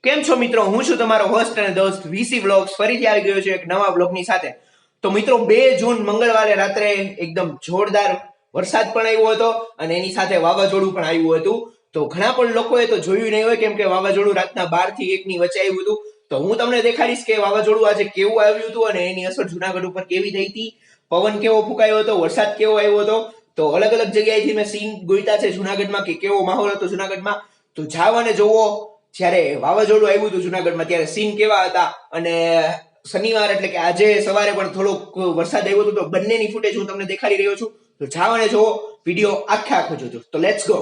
કેમ છો મિત્રો? હું છું તમારો હોસ્ટ અને દોસ્ત વીસી વ્લોગ્સ ફરીથી આવી ગયો છું એક નવા બ્લોગની સાથે. તો મિત્રો 2 જૂન મંગળવારે રાત્રે એકદમ જોરદાર વરસાદ પણ આવ્યો હતો અને એની સાથે વાવાઝોડું પણ આવ્યું હતું. તો ઘણા પણ લોકોએ તો જોયું નહીં હોય કેમ કે વાવાઝોડું રાતના 12 થી 1 ની વચ્ચે આવ્યું હતું. તો હું તમને દેખાડીશ કે વાવાઝોડું આજે કેવું આવ્યું હતું અને એની અસર જુનાગઢ ઉપર કેવી થઈ હતી, પવન કેવો ફૂંકાયો હતો, વરસાદ કેવો આવ્યો હતો. તો અલગ અલગ જગ્યાએથી મેં સીન ગોઈતા છે જુનાગઢમાં કે કેવો માહોલ હતો જુનાગઢમાં. તો જાવ અને જોવો જ્યારે વાવાઝોડું આવ્યું હતું જુનાગઢમાં ત્યારે સીન કેવા હતા. અને શનિવાર એટલે કે આજે સવારે પણ થોડોક વરસાદ આવ્યો હતો. તો બંનેની ફૂટેજ હું તમને દેખાડી રહ્યો છું. તો જાવ અને જોવો વિડીયો આખો જોજો. તો લેટ્સ ગો.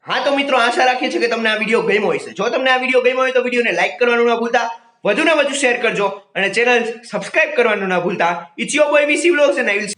હા તો મિત્રો, આશા રાખીએ છીએ કે તમને આ વિડીયો ગમ્યો હશે. જો તમને આ વિડીયો ગમ્યો હોય તો વિડીયોને લાઈક કરવાનું ના ભૂલતા, વધુને વધુ શેર કરજો અને ચેનલ સબસ્ક્રાઇબ કરવાનું ના ભૂલતા. It's your boy VC vlogs and I will